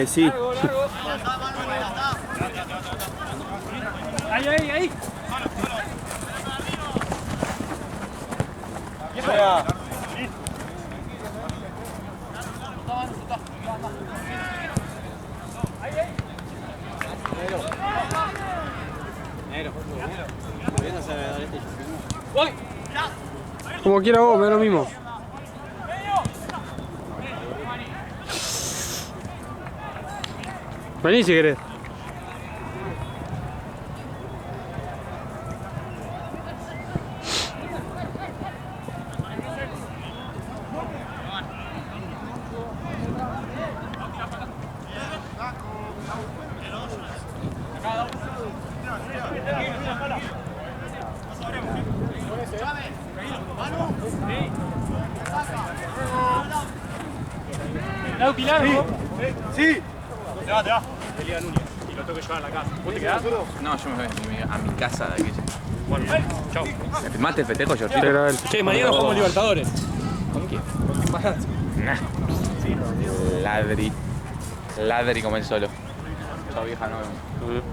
Sí. Ahí. Como quiera vos, me da lo mismo. Vení si querés. Pilar, Sí. Te va. Elia Núñez. Y lo tengo que llevar a la casa. ¿Vos te quedás? No, yo me voy a mi casa de aquella. Bueno, chau. ¿Me filmaste el festejo, George? Era él. Che, mañana jugamos Libertadores. ¿Con quién? Nah. Ladri como el solo. Chao vieja, no vemos.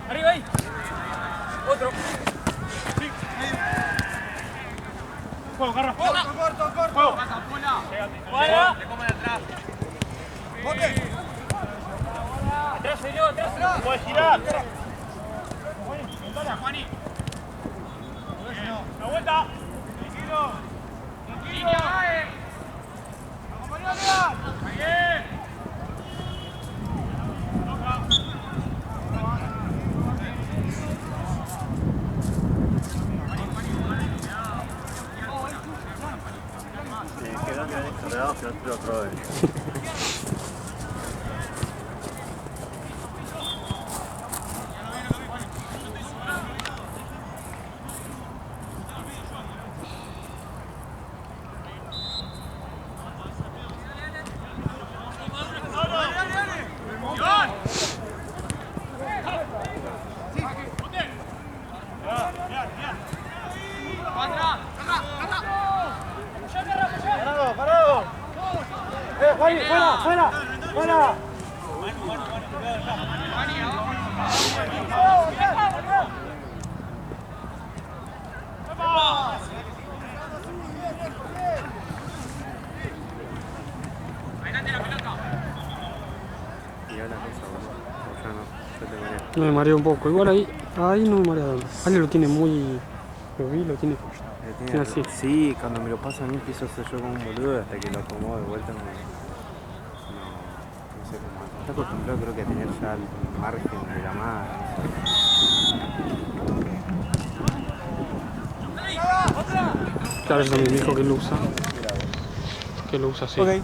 Arriba ahí. Otro. Sí. Juego, Carlos. Corto. Juego. Juega. Le comen atrás. Atrás, señor, atrás. Puedes girar. Juaní. La vuelta. Tranquilo. Bien. Quedan descargados que no te lo probé. ¡Parado! ¡Juani, fuera! No me mareo un poco. Igual ahí no me marea tanto. Ale lo tiene muy... Lo tiene Tiene así. Sí, cuando me lo pasan a mí empiezo a hacer yo como un boludo hasta que lo acomodo de vuelta. No sé cómo. Está acostumbrado creo que a tener ya el margen de la mano. Claro, eso también dijo que lo usa. Que lo usa así. Ok. Ahí.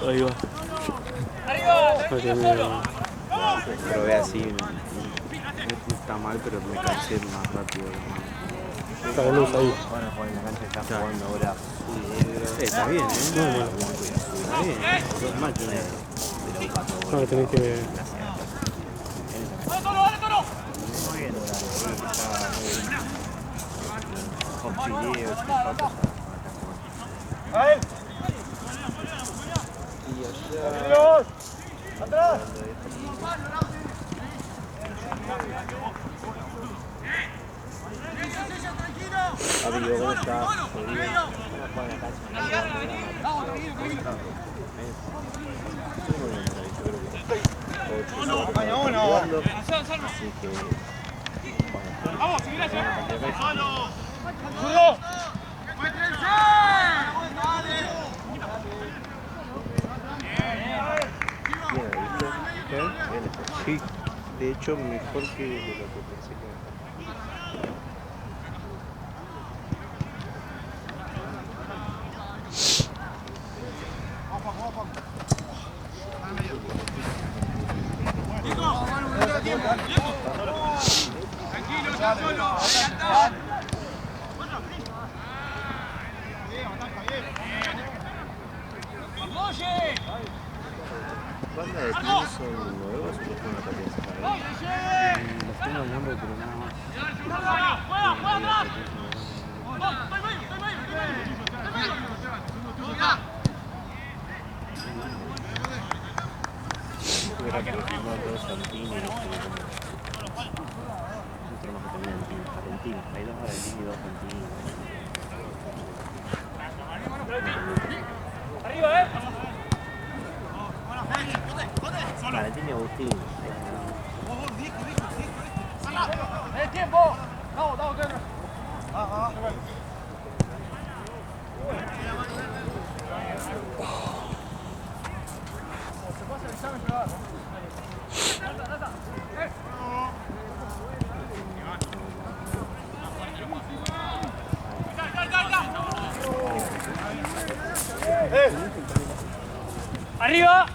Ahí va. Para que me- Probé así. No está mal, pero me cansé más rápido. Claro, lo usa ahí. Bueno, Juan en la cancha está jugando ahora full negro. Está bien, ¿eh? No, bueno. Está bien. Dos máquinas. No, que tenés que... ¡A él! ¡Dios! ¡Atrás! Amigo, ¿cómo estás? ¡Vamos, seguir allá! ¡Zurdo! Sí, de hecho mejor que lo que pensé que Tranquilo, ya solo, adelantá. ¡Oye! banda de tenis son nuevos o que están en la potencia. Los tengo el nombre, pero nada más. ¡Juega atrás! Hubiera que firmar todos Santini, otro más que tenía Argentina. Hay dos argentinos y dos argentinos. ¡Arriba, Argentina y Agustín. ¡El tiempo! ¡Vamos, vamos, ¡Arriba!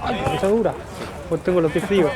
¡Ay, está dura! Pues tengo los pies fríos.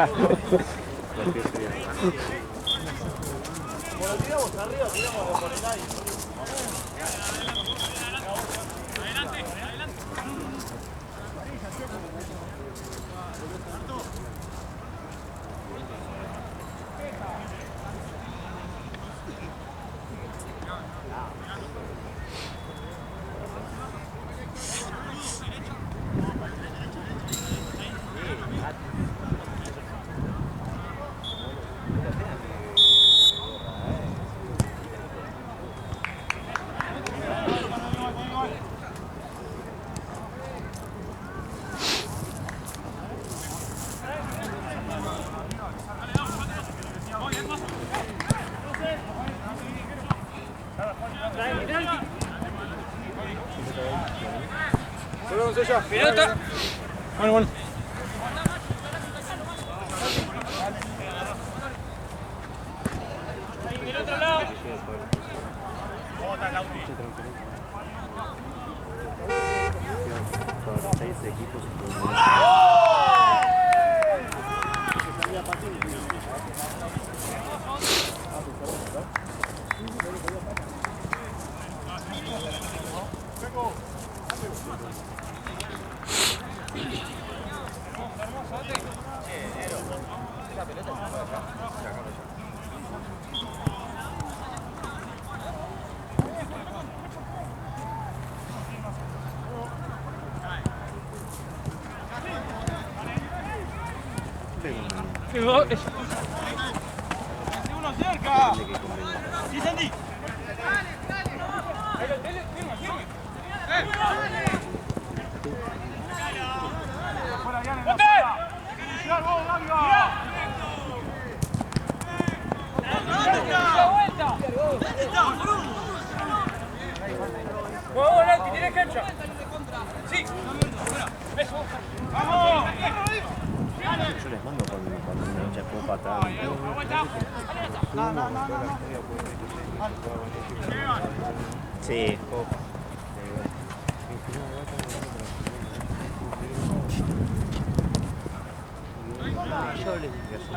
Pelota. Bueno, bueno. ¡Del otro lado! Con 6 equipos. ¡Uno cerca! ¡Sí, Sandy! ¡Bote! Yo les mando cuando me echa como patada. Sí. Yo les dije así.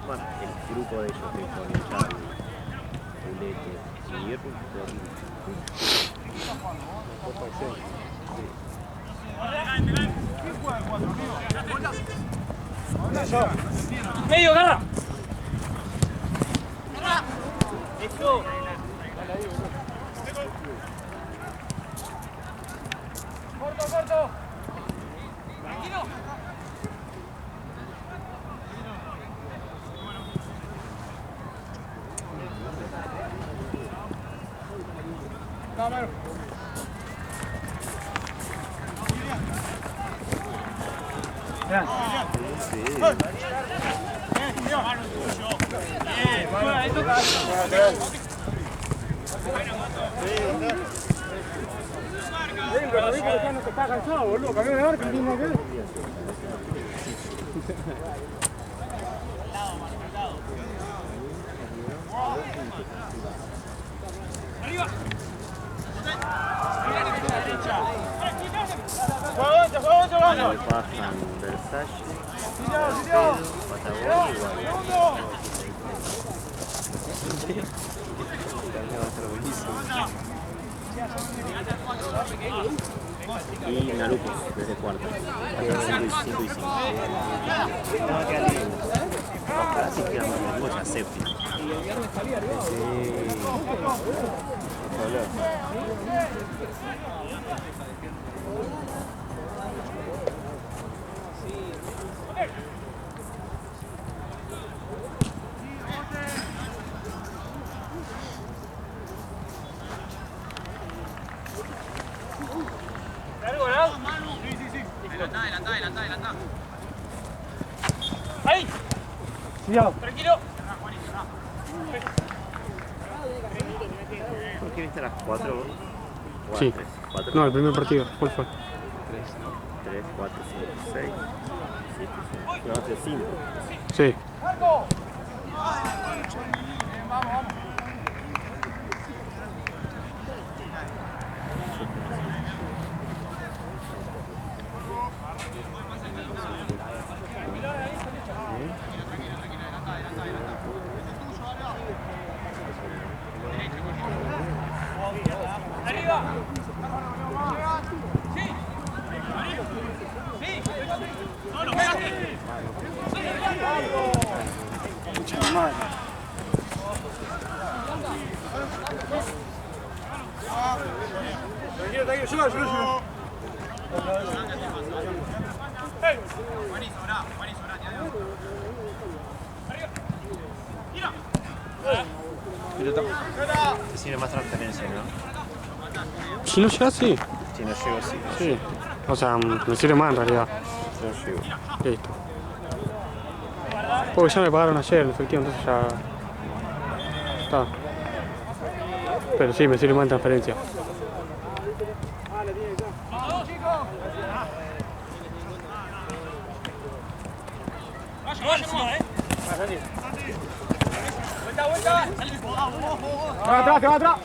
Bueno, el grupo de ellos que con Charlie, Ulete y Hierro fue horrible. ¡Medio, gana! Corto, corto. Tranquilo. Vamos. Está cansado, boludo. Cambió de arco, mismo que él. Arriba. Le pasan Versace, Patagonia y Guay. Y Naruto desde cuarto. 5 y 5. No, queda libre. Ahora sí queda más lejos, ya séptimo. Adelantá. Ahí. Cuidado. Tranquilo. ¿Por qué viste a las 4 vos? Sí. 4. No, el primer partido. ¿Cuál fue? 3, 4, 5, 6, 7, 8. No, 5. Sí. ¡Marco! Vamos. Arriba. Sí. Solo, pégate. Mucha madre. Tranquilo, yo. Buenísimo, bravo. Arriba. Tira. Te sirve más transferencia, ¿no? Si no llega, sí. Si no llego, sí. Sí. O sea, me sirve más en realidad. Si no llego. Listo. Porque ya me pagaron ayer el efectivo, entonces ya... Está. Pero sí, me sirve más en transferencia. Vuelta. Te va atrás.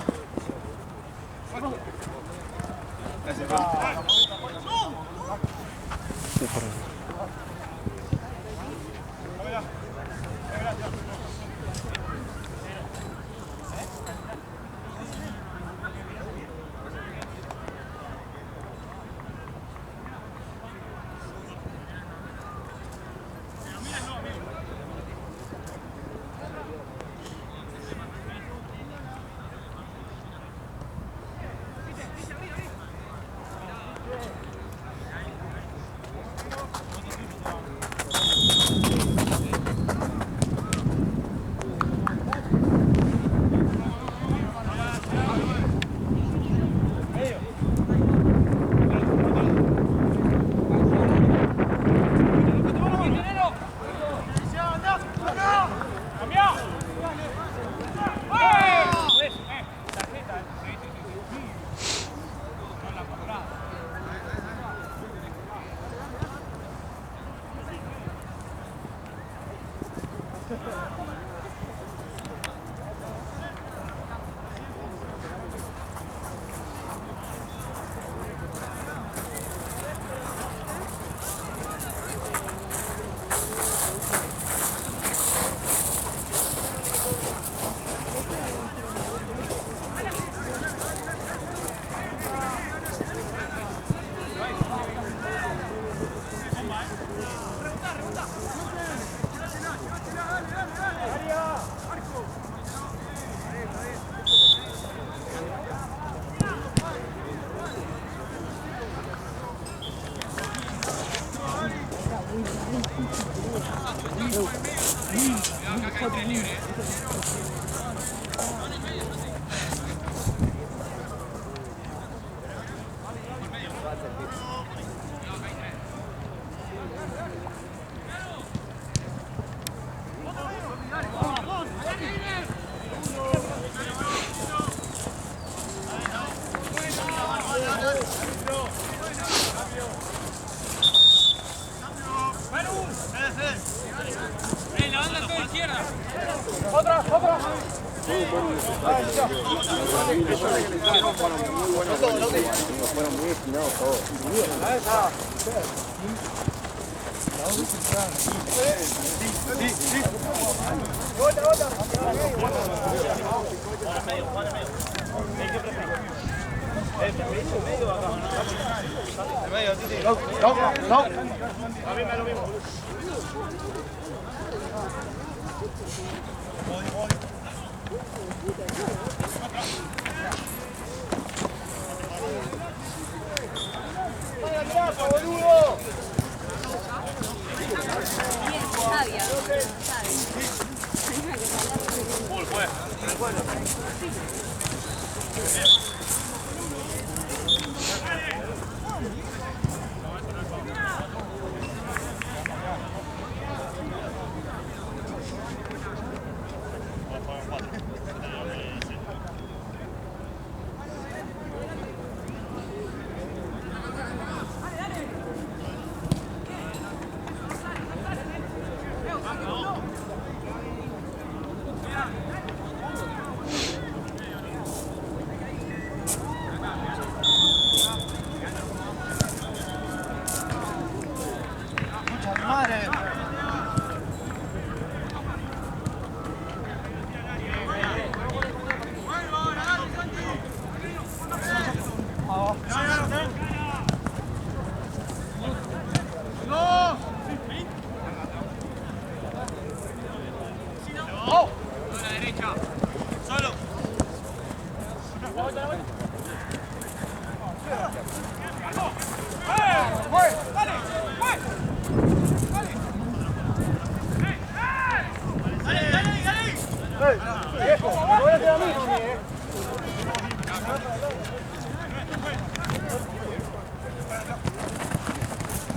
Fueron muy destinados todos.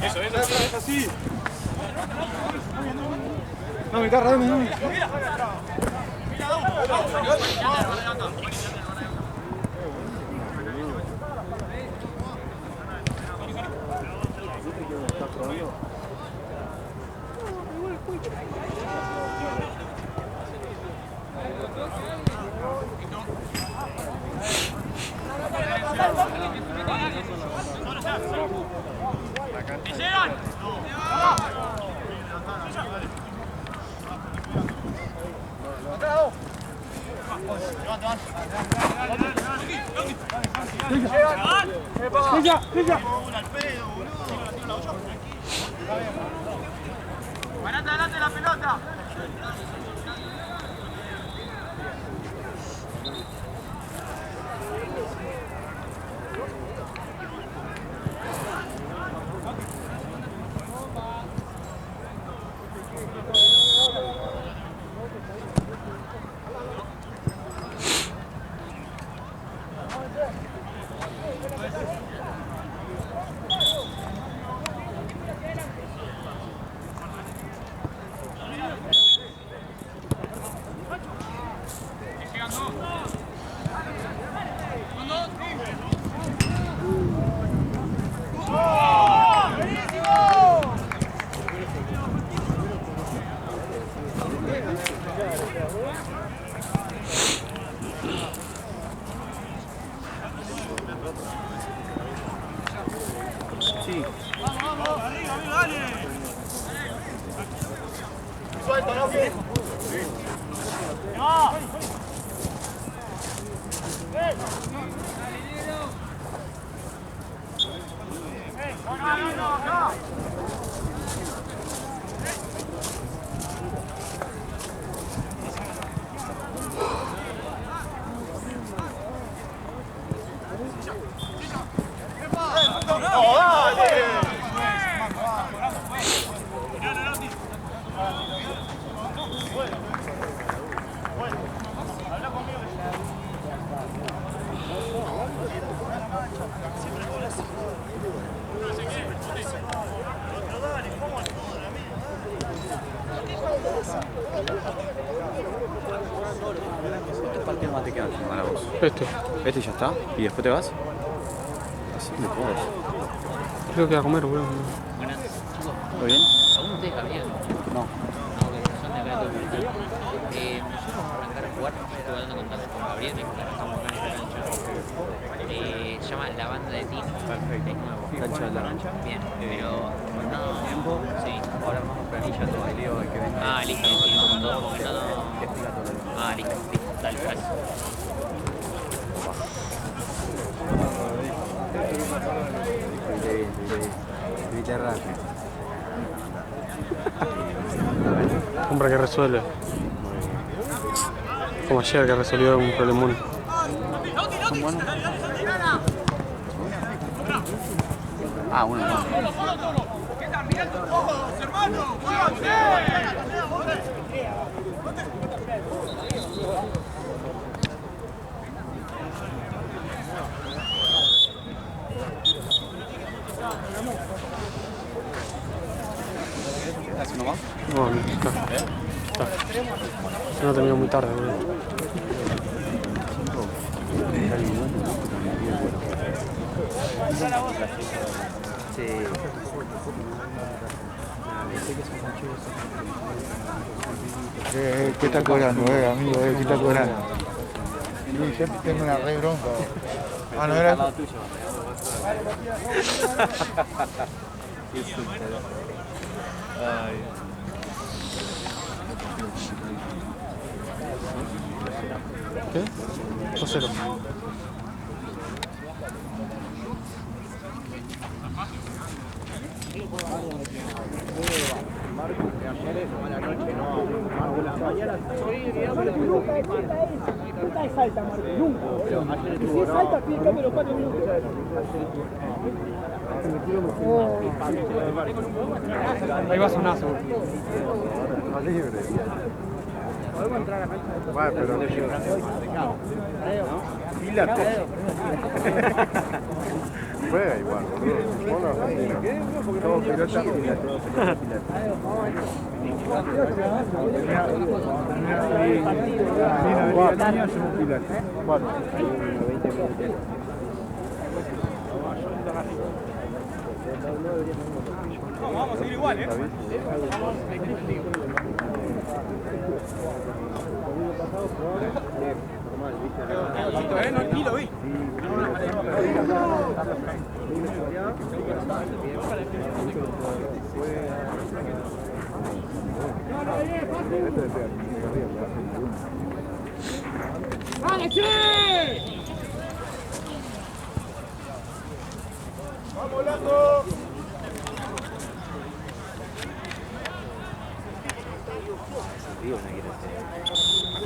Eso, así. Dame, carra, dame. Adelante la pelota. Sí. Vamos, arriba, dale. Suelta, no bien. ¡Va! ¡No! ¿Cuántos partidos más te quedan para vos? Este. ¿Este ya está? ¿Y después te vas? Así me puedo. Creo que va a comer, boludo. Buenas, chicos. ¿Todo bien? ¿Aún ustedes Gabriel? No. No, que son de acá de todo el mundo. Nosotros vamos a arrancar a jugar. Estuve hablando con Gabriel, me dijo que arrancamos acá en esta cancha. Se llama La Banda de Tino. Perfecto. Es nuevo. Cancha de la cancha. Bien, pero no. Tiempo. Sí. Ahora armamos planilla, todo el lío, hay que venga. Ah, listo, sí, como todo, porque no. Que explica todo el lío. Ah, listo, listo. Dale, dale. Hombre que resuelve. Como ayer que resolvió un problemón. ¿Son buenos? Ah, uno no. ¿Hace uno más? No, no, está. No terminó muy tarde, boludo. Sí. ¿Qué está cobrando, amigo? ¿Qué está cobrando? Sí, ya tengo una re bronca. Ah, no era. ¿Qué? 2-0. Nunca salta, Marco, nunca. Si salta, pide cambio los 4 minutos. Ahí va Sonazo. Podemos entrar a la cancha. Bueno, pero pila. Juega igual, boludo. Todo pelota. Vamos a seguir igual, ¿eh? Ni lo vi. ¡Vamos, Lazo!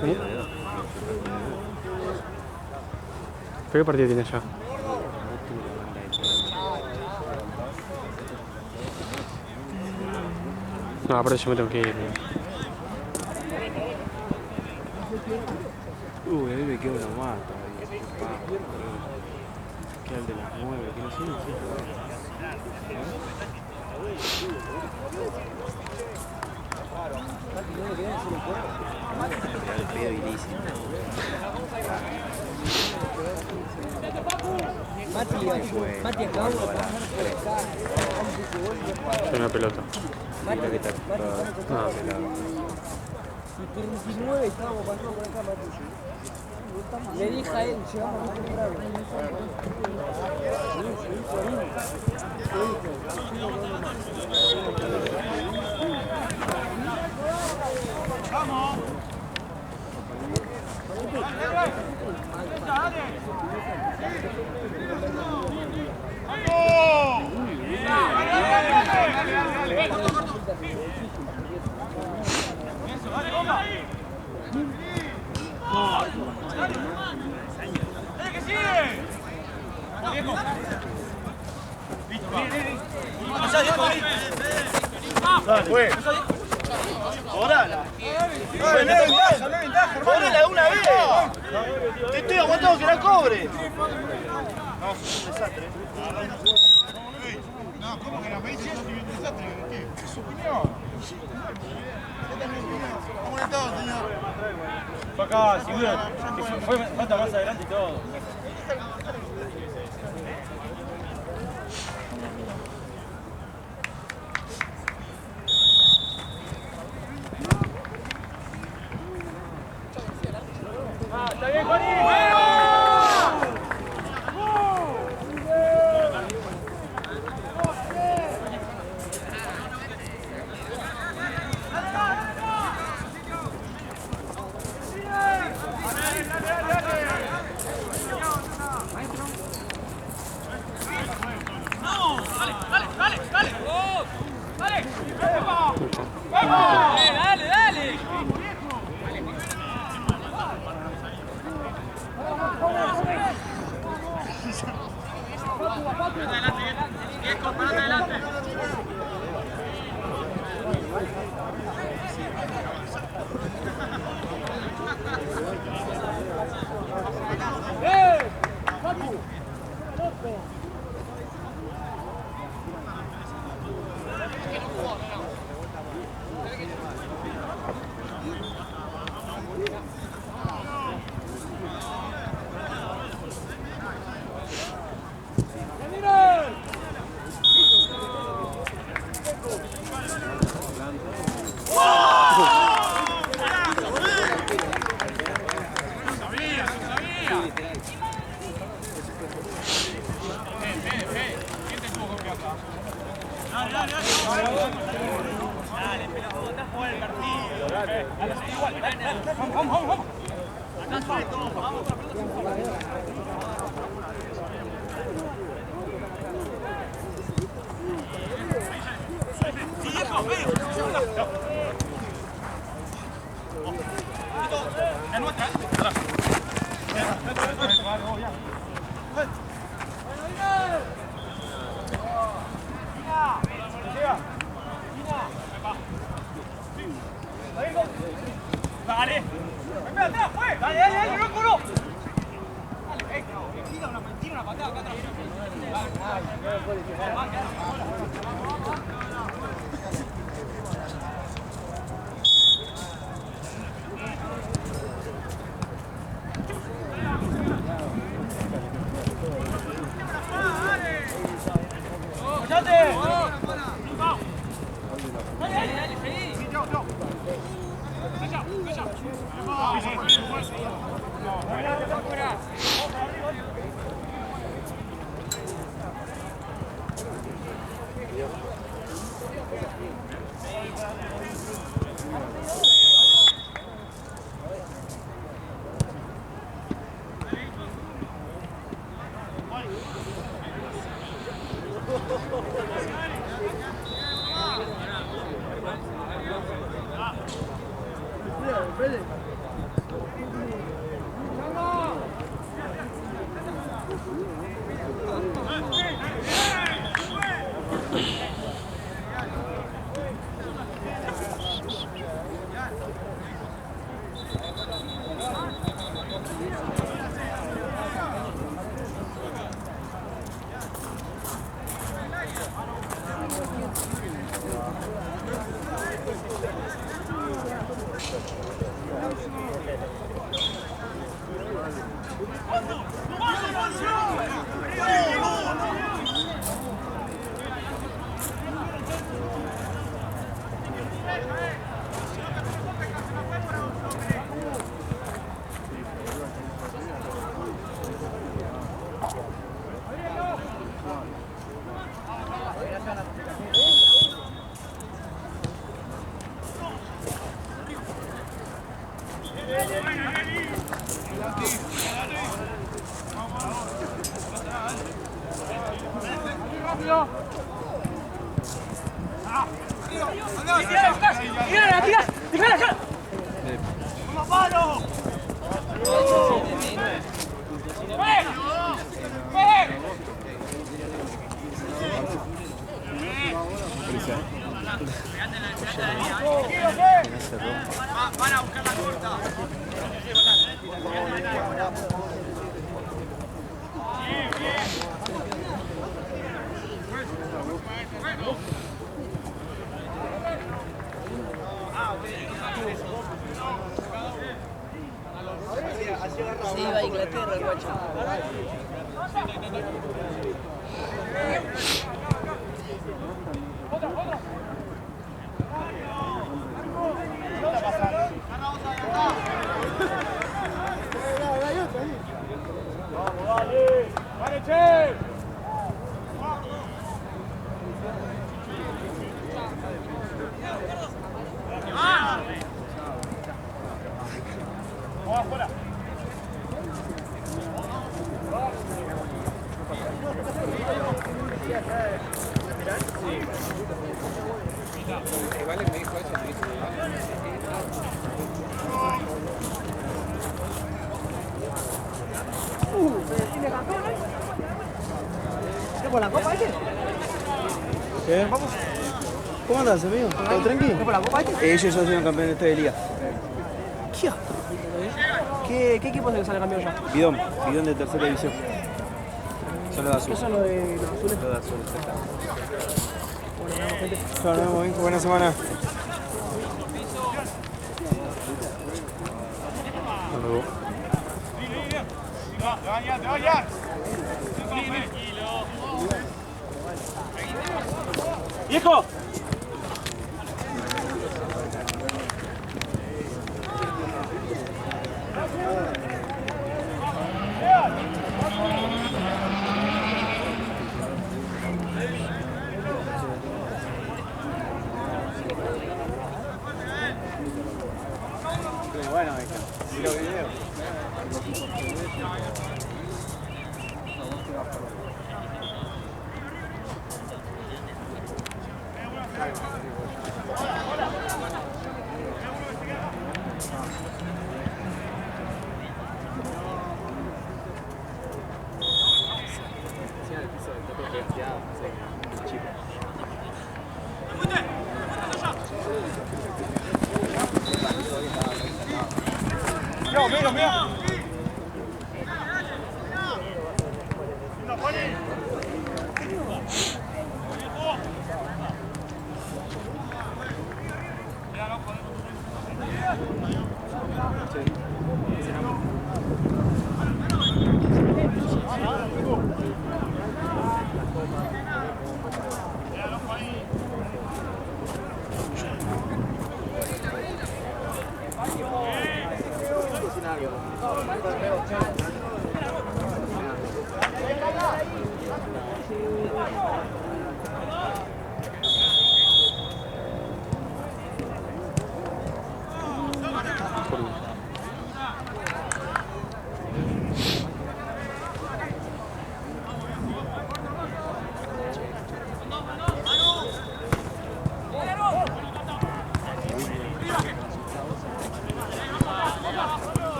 ¿Sí? ¿Pero qué partido tiene ya? No, aparte yo me tengo que ir. Ahí me queda una mata. Queda el de las 9, que no sé. Mati acabó. Soy una pelota. Ah. Y 19 estábamos pasando por acá, Mati. Le dije a él, llegamos muy temprano. ¡Vamos! Fue. ¡Órala! ¡No hay ventaja! ¡Cóbrela de una vez! ¡Te estoy aguantando que la cobre! No, es un desastre. No, ¿cómo que no me dice eso? Un desastre. ¿Qué? Es su opinión. ¿Cómo estás, señor? Fue acá, seguro. Fue falta más adelante y todo. ¡Está bien, Connie! Van a buscar la corta. Se iba a Inglaterra el guacho. ¿Qué por la copa este? ¿Qué? ¿Cómo andas, amigo? ¿Todo tranqui? ¿Qué por la copa este? Ellos ya son campeones de liga. ¿Qué equipo se sale campeón ya? Bidón de tercera división. Son los azules. ¿Qué son los de los azules? Los azules. Bueno, nada, gente. Chao, nos vemos, Benjo. Buena semana. Hasta luego. ¡Viejo! Bueno, miro video.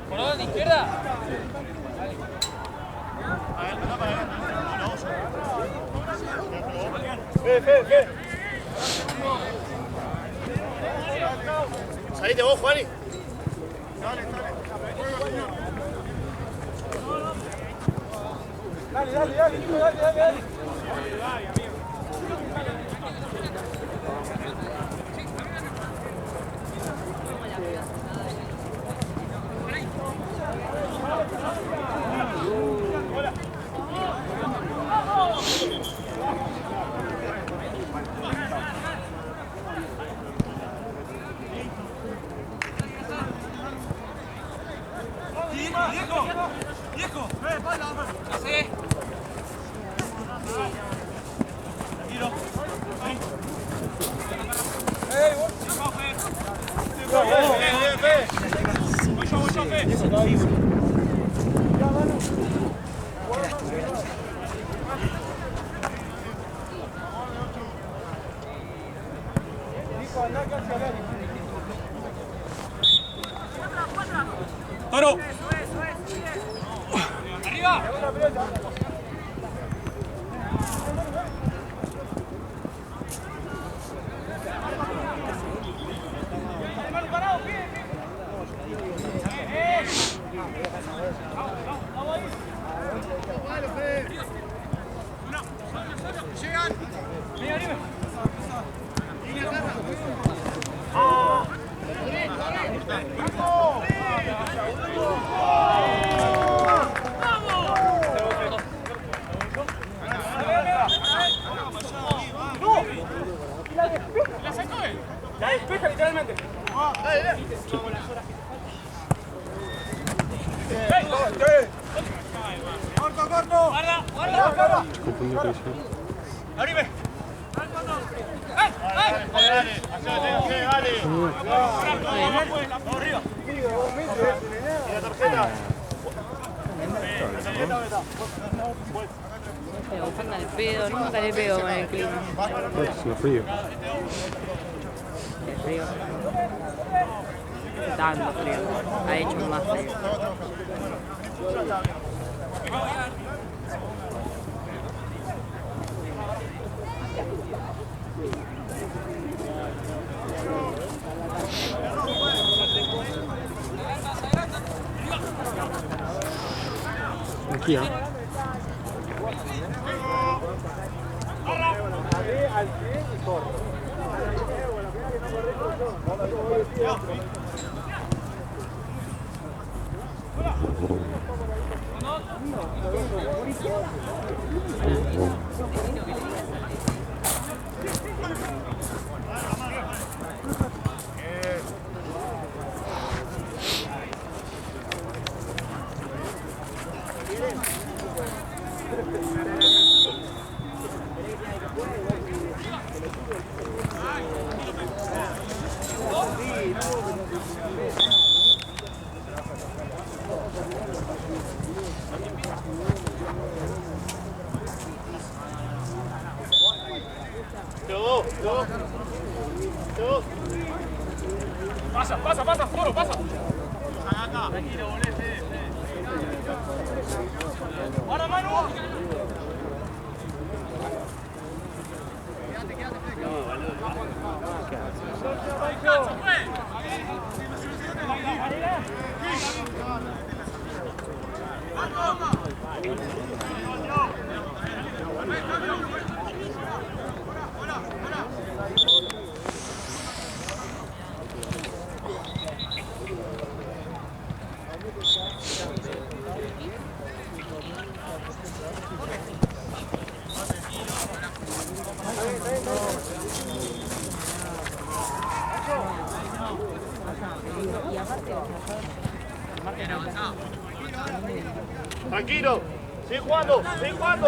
¿Por la izquierda? Salite vos, Juani. Dale. Toro. Llegan. La despeja literalmente. Corto, corto. Guarda, guarda, guarda. Confundido que dice. Arriba. Pero falta el pedo, nunca le pego con el clima. Es una frío. El frío. Tanto frío. Ha hecho más frío. Aquí, Pasa, pasa, pasa, foro, pasa. Tranquilo, bolete. Ahora, Manu. Tranquilo, sigue jugando, sigue jugando.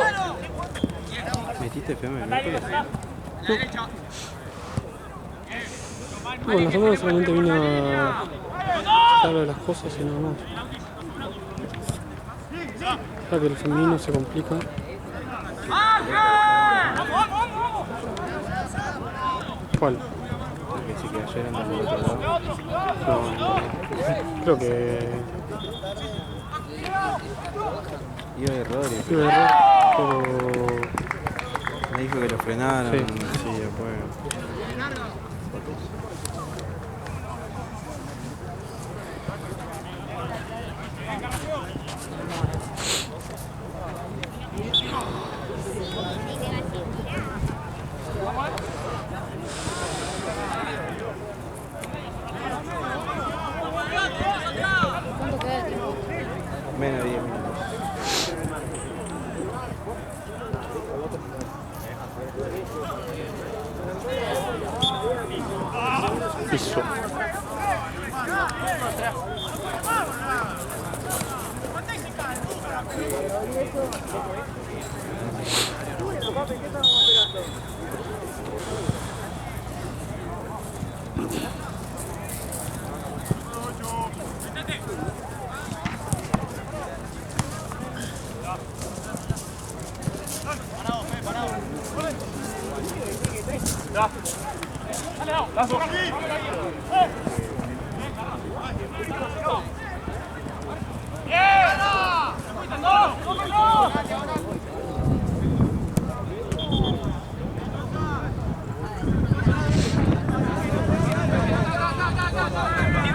metiste FM, ¿no? Bueno, la semana solamente vino a hablar de las cosas y nada más. Claro que el femenino se complica. ¿Cuál? Sí, que ayer andamos del otro lado. No, creo que... Iba de Rodri, Iba de error, pero... me dijo que lo frenaron. Sí. Sí, después. Menos de 10 minutos. Piso.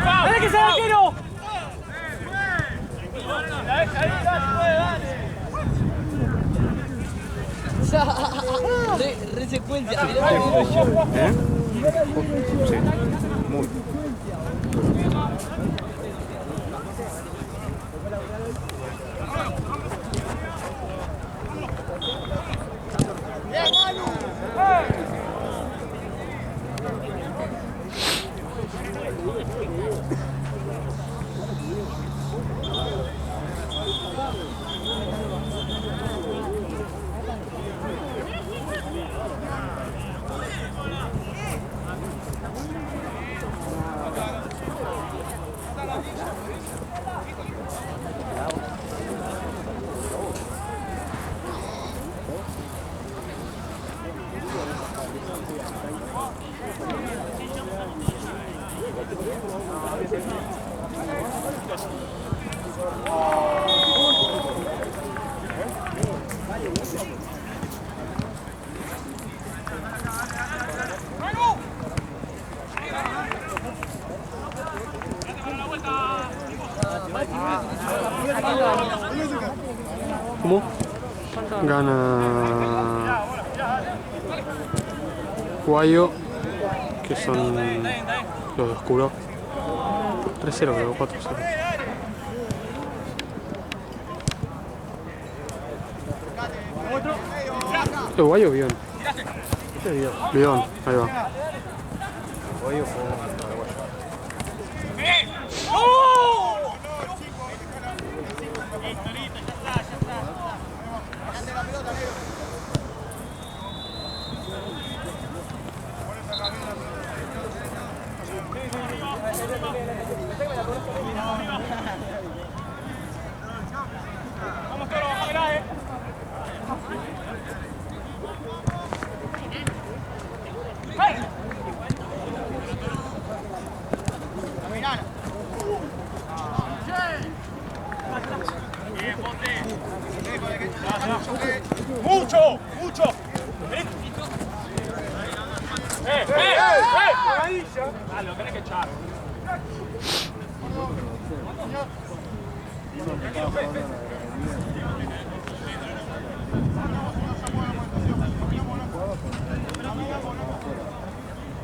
¡Dale que se va el tiro! Ahí, dale, dale. Re secuencia. ¿Eh? Sí. Muy. ¿Cómo? Gana Guayo, que son los de oscuro. 3-0 creo, 4-0. Guayo o Bion. Bion, ahí va. Guayo o ¡Mucho! ¡Mucho! Ah, lo tenés que echar.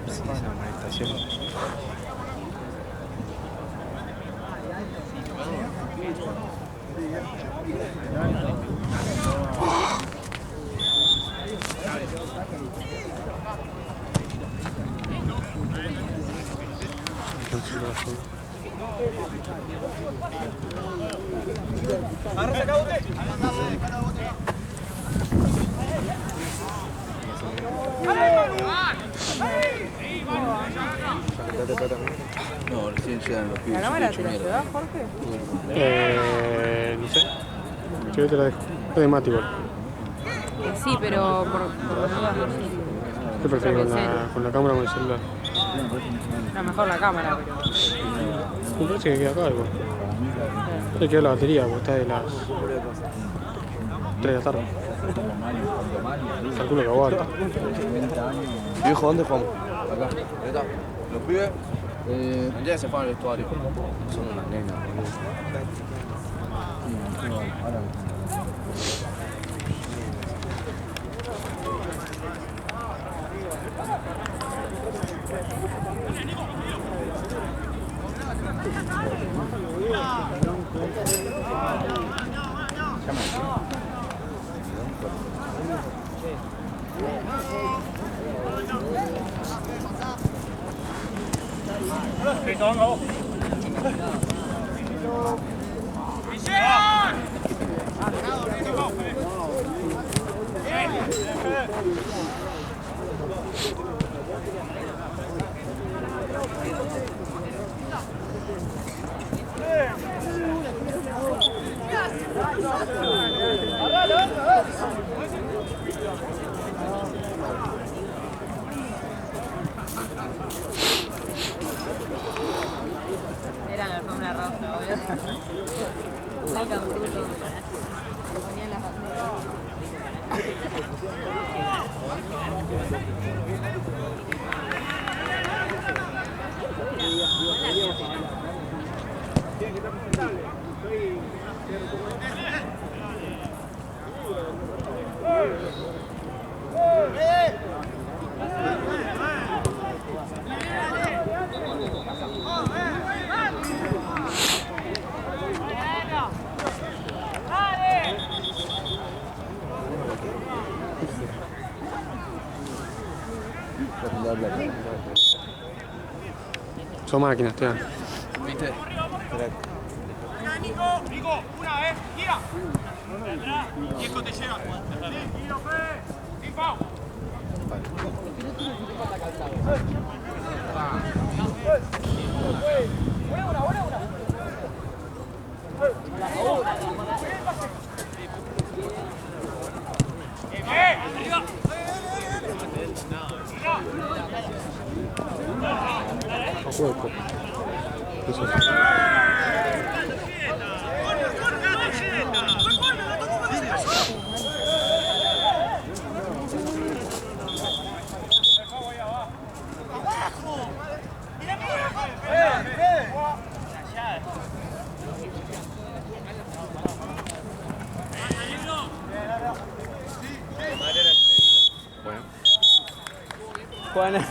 sí, esa amonestación. No, recién llegan los pibes. ¿La cámara te la llevas, Jorge? No sé. Yo te la dejo. Es de Mati igual. Sí, pero por ¿Qué prefieres con la cámara o con el celular? a lo mejor la cámara, pero... Me parece que queda acá algo. Le quedó la batería, porque está de las 3 de la tarde. Calculo que aguanta. Viejo, ¿dónde jugamos? Acá, ahí está. Los pibes, ya se fueron al vestuario. Son unas nenas, Era la alfombra roja, obvio. Sacan fruto. Ponían las Son máquinas, tío. ¿Viste? Nico, una vez, gira. Viejo te lleva. A hueco. Eso. Juana.